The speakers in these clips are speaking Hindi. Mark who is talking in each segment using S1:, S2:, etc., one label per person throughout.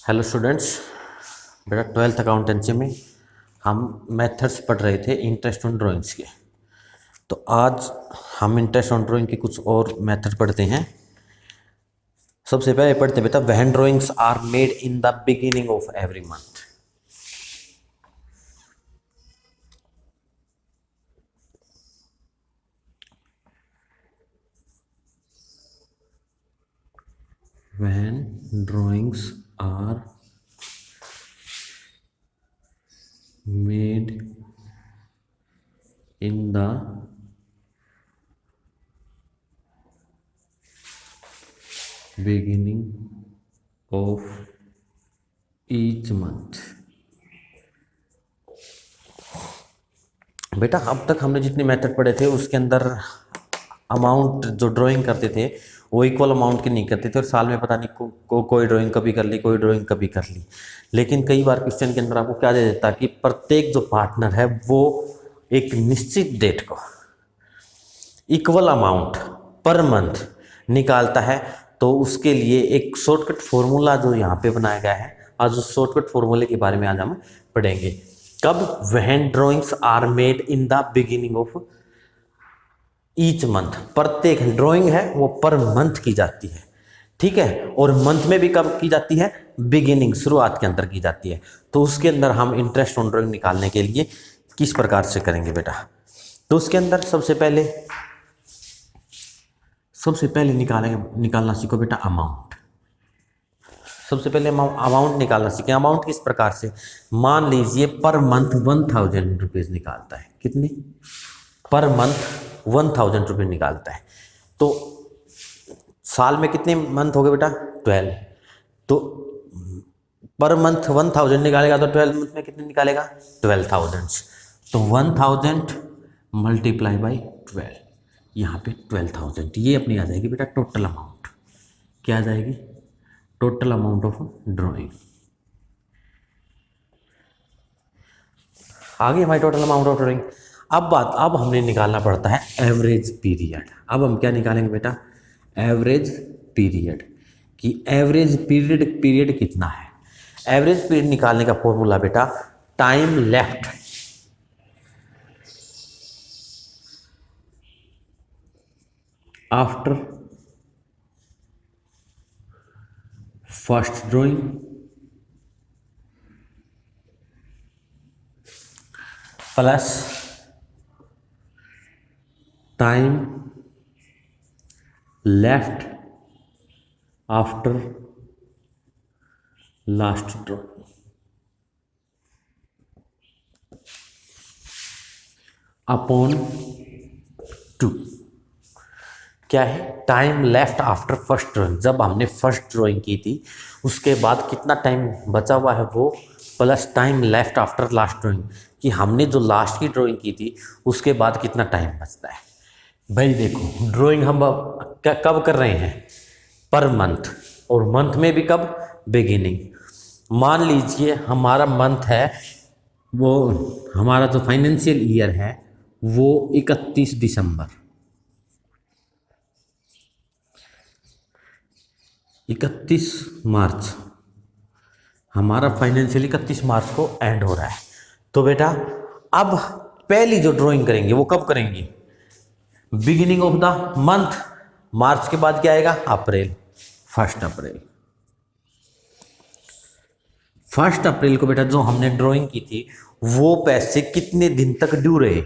S1: Hello students. बेटा 12th अकाउंटेंसी में हम मेथड्स पढ़ रहे थे इंटरेस्ट ऑन ड्राइंग्स के। तो आज हम इंटरेस्ट ऑन ड्राइंग के कुछ और मेथड पढ़ते हैं। सबसे पहले पढ़ते हैं बेटा, when drawings are made in the beginning of every month. When drawings are made in the beginning of each month। बेटा अब तक हमने जितने मेथड पढ़े थे उसके अंदर अमाउंट जो ड्राइंग करते थे वो इक्वल अमाउंट की नहीं करते थे, और साल में पता नहीं कोई ड्राइंग कभी कर ली, कोई ड्राइंग कभी कर ली। लेकिन कई बार क्वेश्चन के अंदर आपको क्या दे देता कि प्रत्येक जो पार्टनर है वो एक निश्चित डेट को इक्वल अमाउंट पर मंथ निकालता है। तो उसके लिए एक शॉर्टकट फॉर्मूला जो यहाँ पे बनाया गया है, आज उस शॉर्टकट फॉर्मूले के बारे में आज हम पढ़ेंगे। कब? When drawings are made in the beginning of each month. प्रत्येक ड्राइंग है वो पर मंथ की जाती है, ठीक है। और मंथ में भी कब की जाती है? बिगिनिंग, शुरुआत के अंदर की जाती है। तो उसके अंदर हम इंटरेस्ट ऑन ड्राइंग निकालने के लिए किस प्रकार से करेंगे बेटा? तो उसके अंदर सबसे पहले निकालना सीखो बेटा अमाउंट। सबसे पहले अमाउंट निकालना सीखें। अमाउंट किस प्रकार से? मान लीजिए पर मंथ 1000 रुपीज़ निकालता है। कितनी? पर मंथ 1000 रुपये निकालता है। तो साल में कितने मंथ हो गए बेटा? 12। तो पर मंथ 1000 निकालेगा तो 12 मंथ में कितने निकालेगा? 12,000। तो 1000 मल्टीप्लाई बाई 12, यहाँ पे 12,000। ये अपनी आ जाएगी बेटा टोटल अमाउंट। क्या आ जाएगी? Total amount of drawing. आगे हमारी टोटल अमाउंट ऑफ ड्राइंग। अब हमने निकालना पड़ता है एवरेज पीरियड। अब हम क्या निकालेंगे बेटा? Average period. कि एवरेज पीरियड कितना है? एवरेज पीरियड निकालने का फॉर्मूला बेटा time left after first drawing plus time left after last drawing upon 2। क्या है? Time left after first drawing. जब हमने फर्स्ट ड्राइंग की थी उसके बाद कितना टाइम बचा हुआ है वो, plus time left after last drawing, कि हमने जो लास्ट की ड्राइंग की थी उसके बाद कितना टाइम बचता है। भाई देखो, ड्राइंग हम कब कर रहे हैं? पर मंथ, और मंथ में भी कब? बिगिनिंग। मान लीजिए हमारा मंथ है वो, हमारा जो फाइनेंशियल ईयर है वो 31 दिसंबर, 31 मार्च, हमारा फाइनेंशियल 31 मार्च को एंड हो रहा है। तो बेटा अब पहली जो ड्राइंग करेंगे वो कब करेंगे? Beginning of the month. March के बाद क्या आएगा? अप्रैल। 1 अप्रैल। 1 अप्रैल को बेटा जो हमने ड्राइंग की थी वो पैसे कितने दिन तक ड्यू रहे?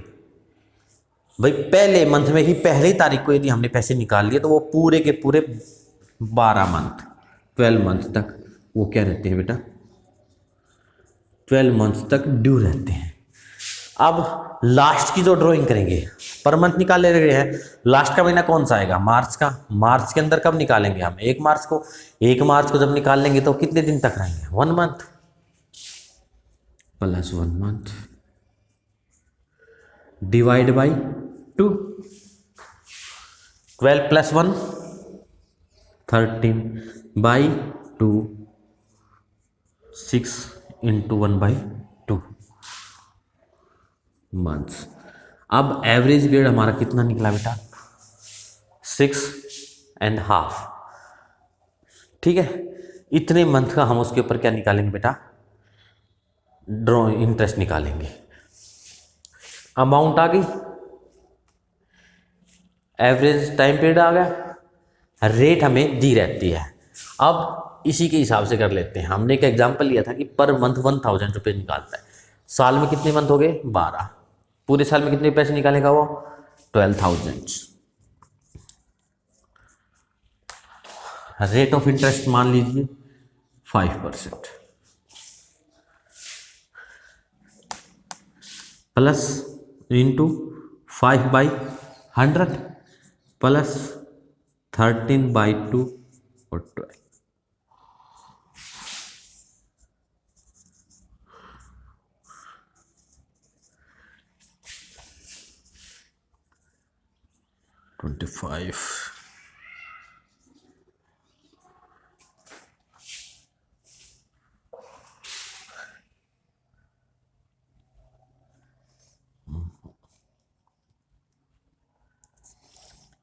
S1: भाई पहले मंथ में ही पहली तारीख को यदि हमने पैसे निकाल लिए तो वो पूरे के पूरे 12 मंथ, 12 मंथ तक वो क्या रहते हैं बेटा? 12 मंथ तक ड्यू रहते हैं। अब लास्ट की जो ड्राइंग करेंगे, पर मंथ निकाल ले रहे हैं, लास्ट का महीना कौन सा आएगा? मार्च का। मार्च के अंदर कब निकालेंगे हम? 1 मार्च को। 1 मार्च को जब निकाल लेंगे तो कितने दिन तक रहेंगे? 1 month plus 1 month divide by 2। 12 plus 1 13 by 2, 6 into 1 by 2 months. अब एवरेज पीरियड हमारा कितना निकला बेटा? 6.5। ठीक है। इतने मंथ का हम उसके ऊपर क्या निकालेंगे बेटा, इंटरेस्ट निकालेंगे। अमाउंट आ गई, एवरेज टाइम पीरियड आ गया, रेट हमें दी रहती है। अब इसी के हिसाब से कर लेते हैं। हमने एक एग्जांपल लिया था कि पर मंथ 1000 रुपये निकालता है, साल में कितने मंथ हो गए 12, पूरे साल में कितने पैसे निकालेगा वो 12,000। रेट ऑफ इंटरेस्ट मान लीजिए 5% प्लस इंटू 5/100 प्लस 13/2 और 12।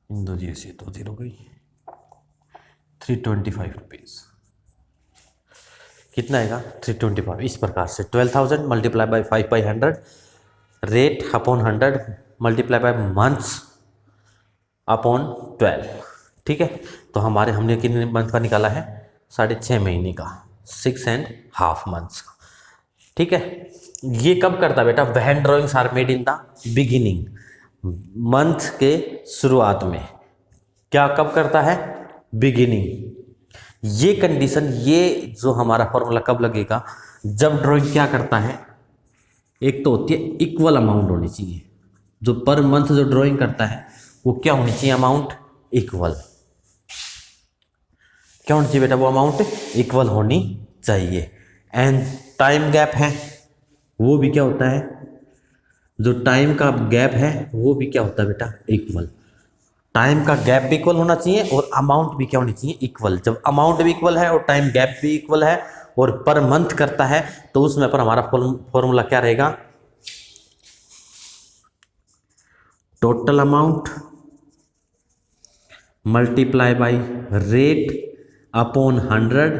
S1: इन दो जीरो से दो जीरो गई, 325 रुपीज़। कितना आएगा 325। इस प्रकार से 12,000 multiply by 5/100 rate upon 100 multiply by months upon 12। ठीक है, तो हमने कितने मंथ का निकाला है 6.5 महीने का, 6.5 मंथ्स का। ठीक है, ये कब करता है बेटा, when drawings are made in the beginning, month के शुरुआत में। क्या कब करता है, बिगिनिंग। ये कंडीशन, ये जो हमारा फॉर्मूला कब लगेगा, जब ड्राइंग क्या करता है, एक तो होती है इक्वल अमाउंट होनी चाहिए, जो पर मंथ जो ड्राइंग करता है वो क्या होनी चाहिए, अमाउंट इक्वल। क्या होनी चाहिए बेटा, वो अमाउंट इक्वल होनी चाहिए। एंड टाइम गैप है वो भी क्या होता है, जो टाइम का गैप है वो भी क्या होता है बेटा, इक्वल। टाइम का गैप भी इक्वल होना चाहिए और अमाउंट भी क्या होनी चाहिए, इक्वल। जब अमाउंट भी इक्वल है और टाइम गैप भी इक्वल है और पर मंथ करता है, तो उसमें पर हमारा फॉर्मूला क्या रहेगा, total amount multiply by rate upon 100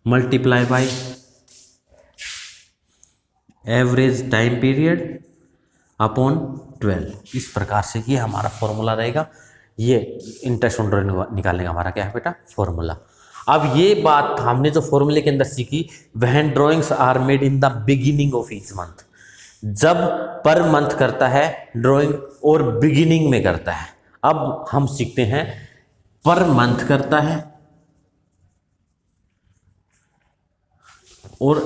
S1: multiply by average time period upon 12। इस प्रकार से ये हमारा फॉर्मूला रहेगा। ये इंटरेस्ट ऑन ड्राइंग निकालने का हमारा क्या है बेटा, फॉर्मूला। अब ये बात हमने जो फॉर्मूले के अंदर सीखी, when drawings are made in the beginning of each month, जब पर मंथ करता है ड्राइंग और बिगिनिंग में करता है। अब हम सीखते हैं पर मंथ करता है और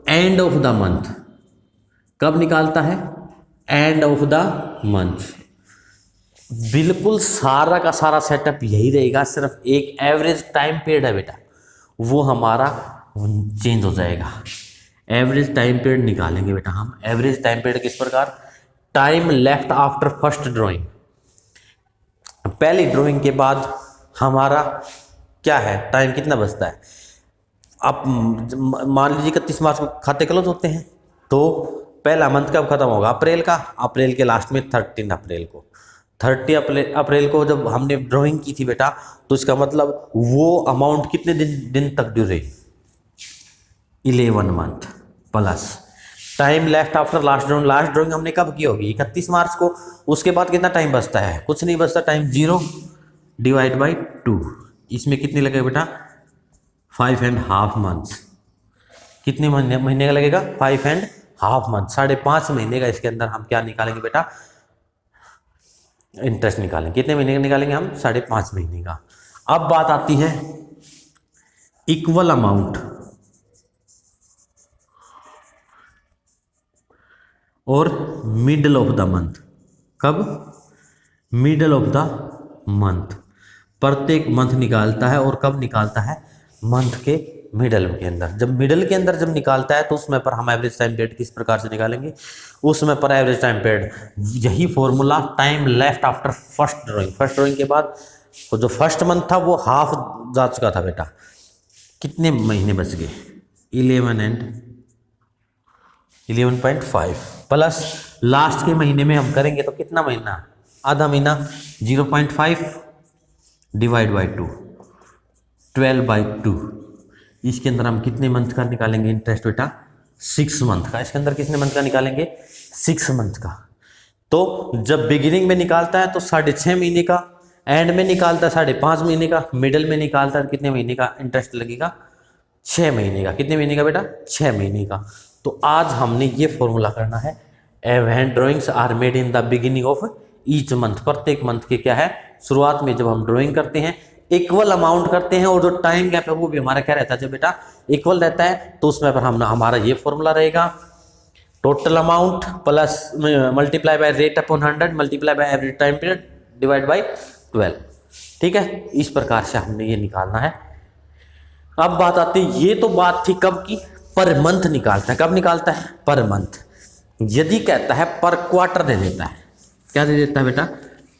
S1: एंड ऑफ द मंथ कब निकालता है, एंड ऑफ द मंथ। बिल्कुल सारा का सारा सेटअप यही रहेगा, सिर्फ एक एवरेज टाइम पीरियड है बेटा, वो हमारा चेंज हो जाएगा। एवरेज टाइम पीरियड निकालेंगे बेटा हम। एवरेज टाइम पीरियड किस प्रकार, time left after first drawing, पहली ड्राइंग के बाद हमारा क्या है, टाइम कितना बचता है। आप मान लीजिए 31 मार्च को खाते क्लोज होते हैं, तो पहला मंथ कब खत्म होगा, अप्रैल का। अप्रैल के लास्ट में 13 अप्रैल को, 30 अप्रैल को जब हमने ड्राइंग की थी बेटा, तो इसका मतलब वो अमाउंट कितने दिन तक ड्यू रही, 11 month plus time left after last drawing. Last drawing हमने कब की होगी, 31 मार्च को। उसके बाद कितना टाइम बचता है, कुछ नहीं बचता, टाइम 0 डिवाइड बाई 2। इसमें कितने लगेगा बेटा, 5.5 मंथ्स। कितने महीने का लगेगा, 5.5 मंथ, 5.5 महीने का। इसके अंदर हम क्या निकालेंगे बेटा, इंटरेस्ट निकालेंगे। कितने महीने का निकालेंगे हम, 5.5 महीने का। अब बात आती है इक्वल अमाउंट और मिडल ऑफ द मंथ। कब, मिडल ऑफ द मंथ। प्रत्येक मंथ निकालता है और कब निकालता है, मंथ के मिडल के अंदर। जब मिडल के अंदर जब निकालता है तो उसमें पर हम एवरेज टाइम पीरियड किस प्रकार से निकालेंगे, उसमें पर एवरेज टाइम पीरियड, यही formula time left after first drawing. First drawing के बाद जो फर्स्ट मंथ था वो हाफ जा चुका था बेटा, कितने महीने बच गए, 11.5 प्लस लास्ट के महीने में हम करेंगे तो कितना महीना, आधा महीना, 0.5 डिवाइड बाई 2, 12/2। इसके अंदर हम कितने मंथ का निकालेंगे इंटरेस्ट बेटा? 6 मंथ का। इसके अंदर कितने मंथ का निकालेंगे? 6 मंथ का। तो जब बिगिनिंग में निकालता है तो 6.5 महीने का, एंड में निकालता है 5.5 महीने का, मिडल में निकालता है कितने महीने का इंटरेस्ट लगेगा? 6 महीने का। कितने महीने का बेटा? 6 महीने का। तो आज हमने ये फॉर्मूला करना है, when drawings are made in the beginning of each month. प्रत्येक मंथ के क्या है, शुरुआत में जब हम ड्राइंग करते हैं इक्वल अमाउंट करते हैं, और जो टाइम गैप है वो भी हमारा क्या रहता है जब बेटा इक्वल रहता है, तो उसमें पर हम हमारा ये फॉर्मूला रहेगा, total amount plus multiply by rate upon 100 multiply by average time period divide by 12। ठीक है, इस प्रकार से हमने ये निकालना है। अब बात आती है, ये तो बात थी कब की? पर मंथ निकालता है। कब निकालता है? Per month. यदि कहता है पर क्वार्टर दे देता है, क्या दे देता है बेटा?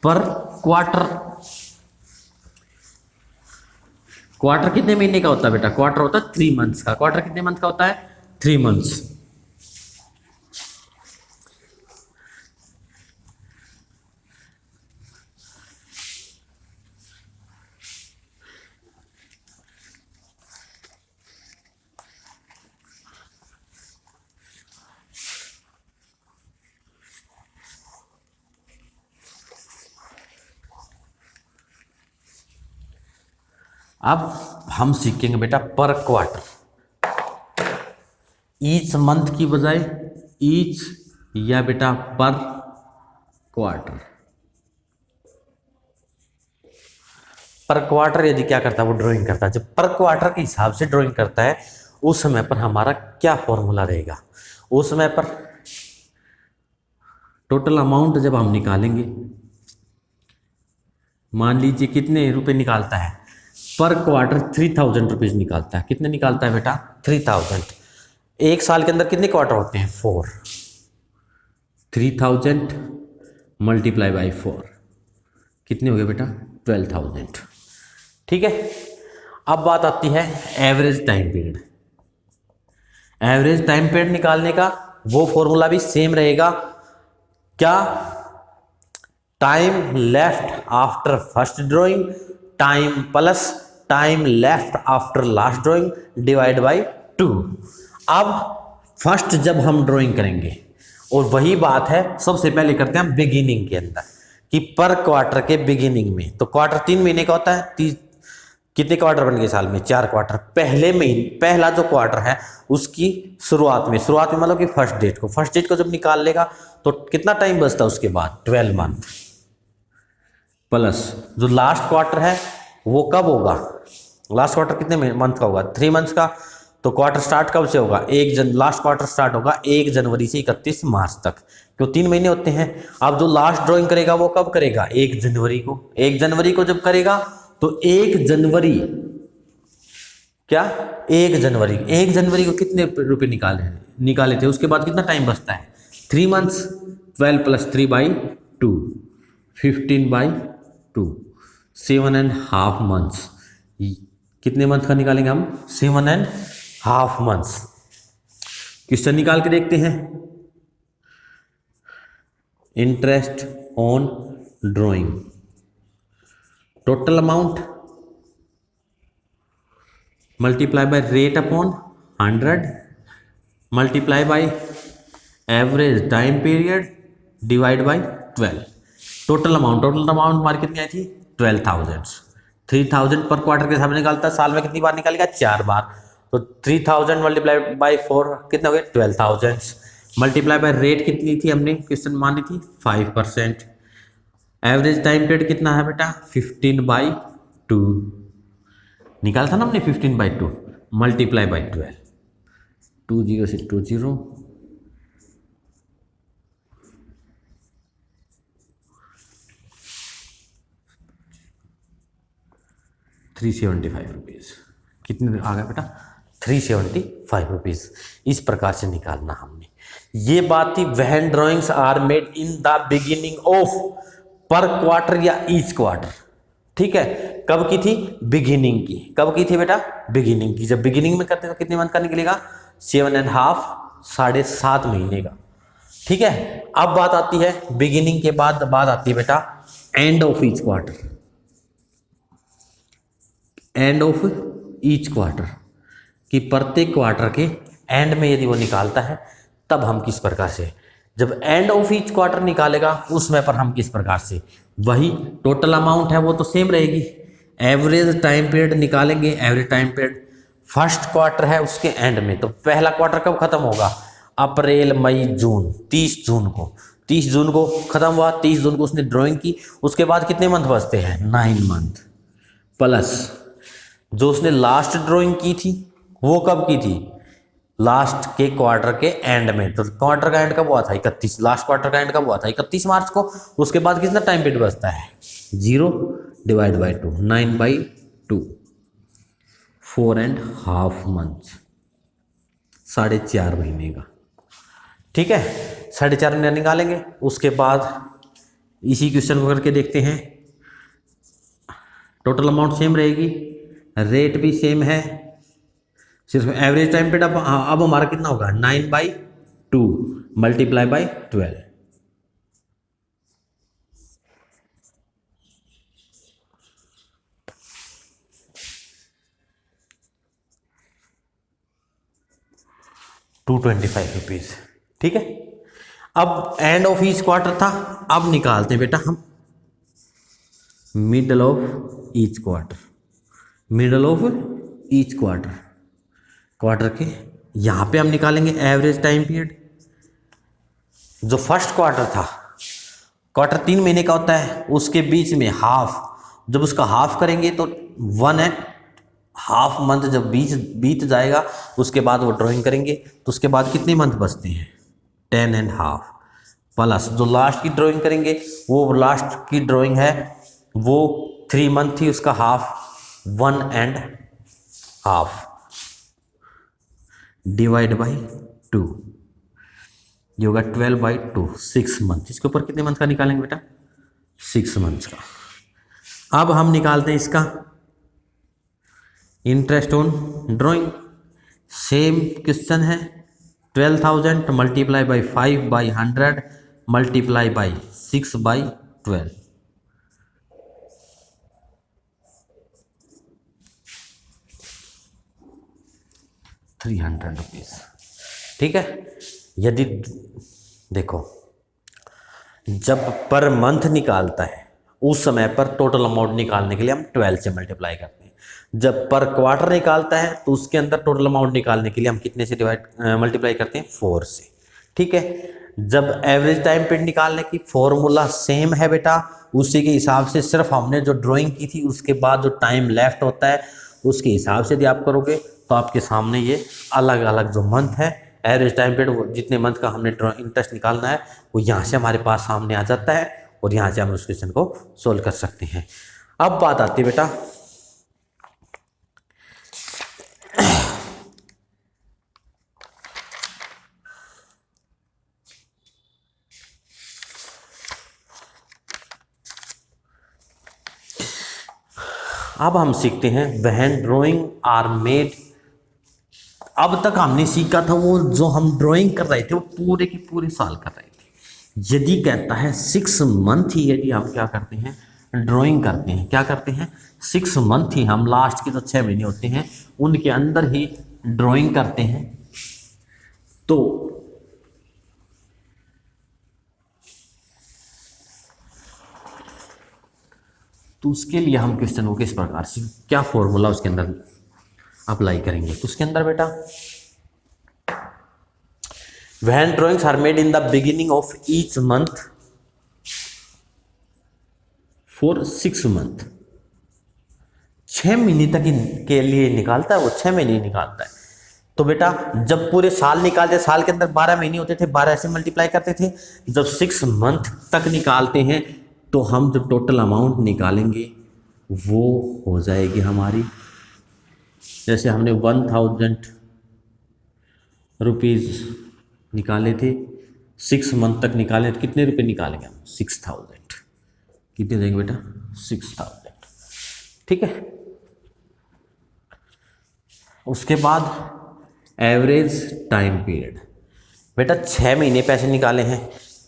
S1: पर क्वार्टर। क्वार्टर कितने महीने का होता है बेटा? क्वार्टर होता है 3 मंथ्स का। क्वार्टर कितने मंथ का होता है? 3 मंथ्स। अब हम सीखेंगे बेटा पर क्वार्टर। ईच मंथ की बजाय ईच या बेटा पर क्वार्टर। पर क्वार्टर यदि क्या करता है, वो ड्राइंग करता है। जब पर क्वार्टर के हिसाब से ड्राइंग करता है उस समय पर हमारा क्या फॉर्मूला रहेगा? उस समय पर टोटल अमाउंट जब हम निकालेंगे, मान लीजिए कितने रुपए निकालता है पर क्वार्टर? 3000 रुपीज निकालता है। कितने निकालता है बेटा? 3000। एक साल के अंदर कितने क्वार्टर होते हैं? 4। 3000 मल्टीप्लाई बाई 4 कितने हो गए बेटा? 12,000। ठीक है, अब बात आती है average time period. Average time period निकालने का वो फॉर्मूला भी सेम रहेगा। क्या? Time left after first drawing time plus time left after last drawing divide by 2। अब फर्स्ट जब हम ड्राइंग करेंगे, और वही बात है सबसे पहले करते हैं हम बिगिनिंग के अंदर, कि पर क्वार्टर के बिगिनिंग में, तो क्वार्टर 3 महीने का होता है। कितने क्वार्टर बन गए साल में? 4 क्वार्टर। पहले महीने पहला जो क्वार्टर है उसकी शुरुआत में मतलब कि फर्स्ट डेट को जब निकाल लेगा तो कितना टाइम बचता है उसके बाद? 12 मंथ। प्लस जो लास्ट क्वार्टर है वो कब होगा? लास्ट क्वार्टर कितने मंथ का होगा? 3 मंथ्स का। तो क्वार्टर स्टार्ट कब से होगा? लास्ट क्वार्टर स्टार्ट होगा 1 जनवरी से 31 मार्च तक, क्यों 3 महीने होते हैं। अब जो लास्ट ड्राइंग करेगा वो कब करेगा? 1 जनवरी को। 1 जनवरी को जब करेगा तो 1 जनवरी क्या? 1 जनवरी को कितने रुपए निकाले थे? उसके बाद कितना टाइम बचता है? 3 months. 12 plus 3 by 2 15 by 2 7.5 months. कितने मंथ का निकालेंगे हम? 7.5 मंथ्स। क्वेश्चन निकाल के देखते हैं। Interest on drawing, total amount multiply by rate upon 100 multiply by average time period divide by 12। Total amount हमारी कितनी आई थी? 12,000। 3000 पर क्वार्टर के हिसाब से निकालता है। साल में कितनी बार निकालेगा? 4 बार। तो 3000 मल्टीप्लाई बाय 4 कितने हो गए? 12,000। मल्टीप्लाई बाय रेट कितनी थी हमने क्वेश्चन मानी थी? 5%। एवरेज टाइम पीरियड कितना है बेटा? 15/2 निकाला था ना हमने। 15/2 मल्टीप्लाई बाय 12, 20 से 20 ₹375। कितने आ गया बेटा? 375 रुपीज़। इस प्रकार से निकालना हमने। ये बात थी when drawings are made in the beginning of per quarter या ईच क्वार्टर। ठीक है, कब की थी? बिगिनिंग की। कब की थी बेटा? बिगिनिंग की। जब बिगिनिंग में करते तो कितने मंथ का निकलेगा? 7.5 7.5 महीने का। ठीक है, अब बात आती है बिगिनिंग के बाद बात आती है बेटा end of each quarter. End of each quarter कि प्रत्येक क्वार्टर के एंड में यदि वो निकालता है तब हम किस प्रकार से, जब एंड ऑफ ईच क्वार्टर निकालेगा उसमें पर हम किस प्रकार से, वही टोटल अमाउंट है वो तो सेम रहेगी। एवरेज टाइम पीरियड निकालेंगे, average time period first quarter है उसके एंड में, तो पहला क्वार्टर कब खत्म होगा, अप्रैल मई जून, 30 जून को, 30 जून को खत्म हुआ, 30 जून को उसने ड्राइंग की, उसके बाद कितने मंथ बचते हैं, 9 मंथ, प्लस जो उसने लास्ट ड्राइंग की थी वो कब की थी, लास्ट के क्वार्टर के एंड में, तो क्वार्टर का एंड कब हुआ था 31, लास्ट क्वार्टर का एंड कब हुआ था 31 मार्च को, उसके बाद कितना टाइम पीरियड बचता है 0 डिवाइड बाई 2, 9/2, 4.5 मंथ, 4.5 महीने का। ठीक है, 4.5 महीने निकालेंगे। उसके बाद इसी क्वेश्चन को करके देखते हैं, टोटल अमाउंट सेम रहेगी, रेट भी सेम है, सिर्फ एवरेज टाइम पीरियड अब हमारा कितना होगा 9/2 मल्टीप्लाई बाई 12, ₹225। ठीक है, अब एंड ऑफ ईच क्वार्टर था, अब निकालते हैं बेटा हम middle of each quarter, middle of each quarter, quarter के यहाँ पे हम निकालेंगे एवरेज टाइम पीरियड। जो फर्स्ट क्वार्टर था, क्वार्टर 3 महीने का होता है, उसके बीच में हाफ, जब उसका हाफ करेंगे तो 1.5 मंथ जब बीत जाएगा उसके बाद वो ड्राइंग करेंगे, तो उसके बाद कितने मंथ बचते हैं 10.5, प्लस जो लास्ट की ड्राइंग करेंगे, वो लास्ट की ड्राइंग है वो 3 मंथ थी, उसका हाफ 1.5 डिवाइड बाई 2, ये होगा 12/2, 6 मंथ। इसके ऊपर कितने मंथ का निकालेंगे बेटा 6 मंथ का। अब हम निकालते हैं इसका interest on drawing, same question है, 12,000 मल्टीप्लाई बाई 5/100 मल्टीप्लाई बाई 6/12, ₹300। ठीक है, यदि देखो जब पर मंथ निकालता है उस समय पर टोटल अमाउंट निकालने के लिए हम 12 से मल्टीप्लाई करते हैं, जब पर क्वार्टर निकालता है तो उसके अंदर टोटल अमाउंट निकालने के लिए हम कितने से मल्टीप्लाई करते हैं 4 से। ठीक है, जब एवरेज टाइम पीरियड निकालने की फॉर्मूला सेम है बेटा, उसी के हिसाब से सिर्फ हमने जो ड्राइंग की थी उसके बाद जो टाइम लेफ्ट होता है उसके हिसाब से यदि आप करोगे तो आपके सामने ये अलग अलग जो मंथ है, एवरेज टाइम पीरियड जितने मंथ का हमने इंटरेस्ट निकालना है वो यहाँ से हमारे पास सामने आ जाता है और यहाँ से हम उस क्वेश्चन को सोल्व कर सकते हैं। अब बात आती है बेटा अब हम सीखते हैं व्हेन ड्राइंग आर मेड। अब तक हमने सीखा था वो जो हम ड्राइंग कर रहे थे वो पूरे के पूरे साल कर रहे थे। यदि कहता है 6 मंथ ही यदि हम क्या करते हैं ड्राइंग करते हैं, क्या करते हैं 6 मंथ ही हम लास्ट के जो 6 महीने होते हैं उनके अंदर ही ड्राइंग करते हैं, तो उसके लिए हम क्वेश्चन को किस प्रकार से क्या फॉर्मूला उसके अंदर अप्लाई करेंगे। तो उसके अंदर बेटा when drawings are made in the beginning of each month for 6 month, 6 महीने तक के लिए निकालता है वो, 6 महीने निकालता है। तो बेटा जब पूरे साल निकालते, साल के अंदर 12 महीने होते थे, 12 से मल्टीप्लाई करते थे, जब 6 मंथ तक निकालते हैं तो हम जो टोटल अमाउंट निकालेंगे वो हो जाएगी हमारी, जैसे हमने 1000 रुपीज़ निकाले थे, 6 मंथ तक निकाले तो कितने रुपए निकालेंगे हम 6000, कितने देंगे बेटा 6000। ठीक है, उसके बाद एवरेज टाइम पीरियड बेटा 6 महीने पैसे निकाले हैं,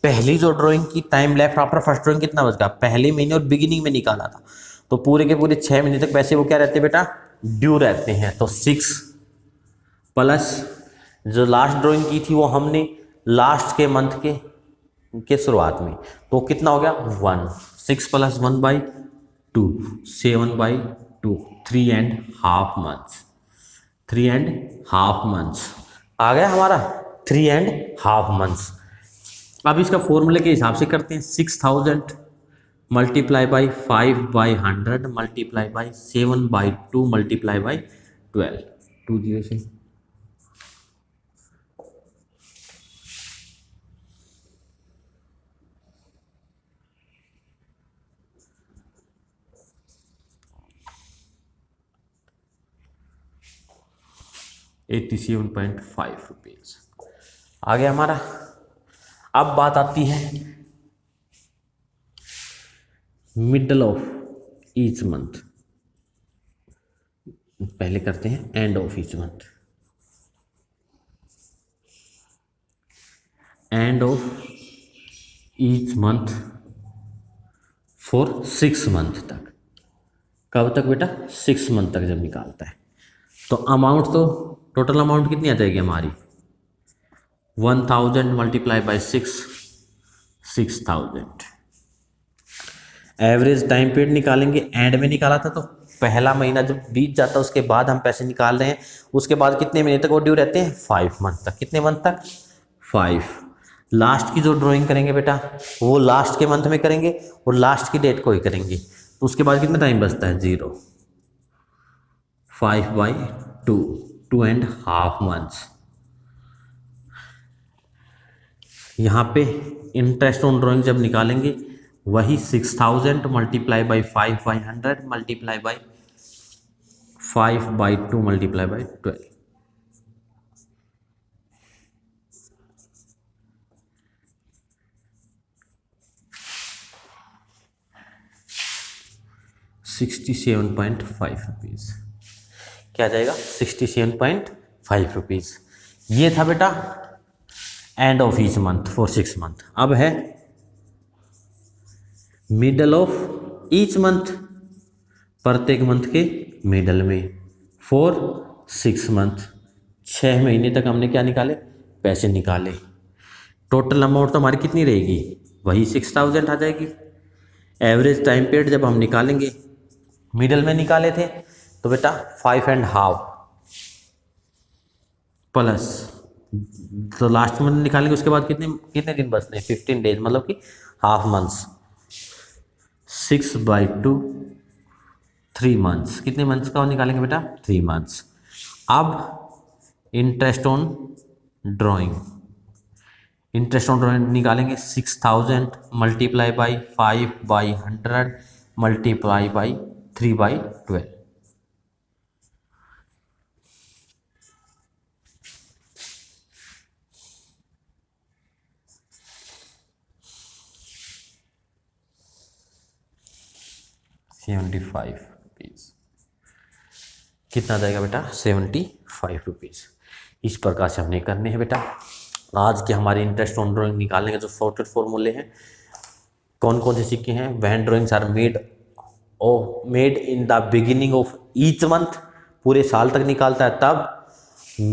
S1: पहली जो ड्राइंग की time left after first drawing कितना बच गया, पहले महीने और बिगिनिंग में निकाला था, तो पूरे के पूरे 6 महीने तक पैसे वो क्या रहते हैं बेटा ड्यू रहते हैं, तो 6 प्लस जो लास्ट ड्राइंग की थी वो हमने लास्ट के मंथ के शुरुआत में, तो कितना हो गया 1, 6 + 1/2, 7/2, 3.5 मंथ्स, 3.5 मंथ्स आ गया हमारा 3.5 मंथ्स। अब इसका फॉर्मूले के हिसाब से करते हैं, 6000 × 5/100 × 7/2 × 12, 2 0 से 87.5 रुपीज़ आ गया हमारा। अब बात आती है मिडल ऑफ ईच मंथ, पहले करते हैं end of each month. End of each month for 6 month तक, कब तक बेटा 6 मंथ तक जब निकालता है, तो अमाउंट तो टोटल अमाउंट कितनी आ जाएगी हमारी 1000 × 6, 6000। एवरेज टाइम पीरियड निकालेंगे, एंड में निकाला था तो पहला महीना जब बीत जाता है उसके बाद हम पैसे निकाल रहे हैं, उसके बाद कितने महीने तक वो ड्यू रहते हैं 5 मंथ तक। कितने मंथ तक 5। लास्ट की जो ड्राइंग करेंगे बेटा वो लास्ट के मंथ में करेंगे और लास्ट की डेट को ही करेंगे, तो उसके बाद कितना टाइम बचता है 0, 5/2, 2.5 मंथ्स। यहाँ पे इंटरेस्ट ऑन ड्राइंग जब निकालेंगे वही 6000 × 5/100 × 5/2 × 12, 67.5 रुपीज़। क्या जाएगा 67.5 रुपीज़। ये था बेटा end of each month for 6 month. अब है मिडल ऑफ ईच मंथ, प्रत्येक मंथ के मिडल में फॉर 6 मंथ, 6 महीने तक हमने क्या निकाले पैसे निकाले। टोटल अमाउंट तो हमारी कितनी रहेगी वही 6000 आ जाएगी। एवरेज टाइम पीरियड जब हम निकालेंगे मिडल में निकाले थे तो बेटा 5.5 प्लस तो लास्ट मंथ निकालेंगे उसके बाद कितने दिन बचते हैं 15 डेज, मतलब कि हाफ मंथ्स। 6/2 3 मंथ्स, कितने मंथ्स का निकालेंगे बेटा 3 मंथ्स। अब interest on drawing, interest on drawing निकालेंगे 6000 × 5/100 × 3/12, ₹75। कितना जाएगा बेटा 75 रुपीज़। इस प्रकार से हमने करने हैं बेटा। आज के हमारे इंटरेस्ट ऑन ड्राइंग निकालने के जो शॉर्टेड फॉर्मूले हैं, कौन कौन से सीखे हैं। When drawings are made in the beginning of each month, पूरे साल तक निकालता है तब,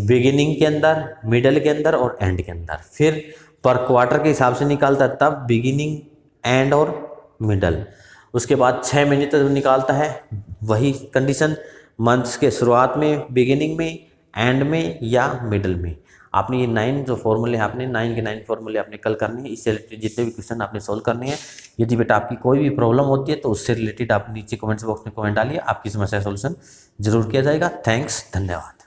S1: बिगिनिंग के अंदर, मिडल के अंदर और एंड के अंदर। फिर पर क्वार्टर के हिसाब से निकालता है तब, बिगिनिंग, एंड और मिडल। उसके बाद 6 महीने तक निकालता है, वही कंडीशन मंथ्स के शुरुआत में, बिगिनिंग में, एंड में या मिडल में। आपने ये 9 जो फॉर्मूले हैं, आपने 9 के 9 फॉर्मूले आपने कल करने हैं। इससे रिलेटेड जितने भी क्वेश्चन आपने सोल्व करने हैं। यदि बेटा आपकी कोई भी प्रॉब्लम होती है तो उससे रिलेटेड आप नीचे कमेंट्स बॉक्स में कमेंट डालिए, आपकी समस्या का सॉल्यूशन जरूर किया जाएगा। थैंक्स, धन्यवाद।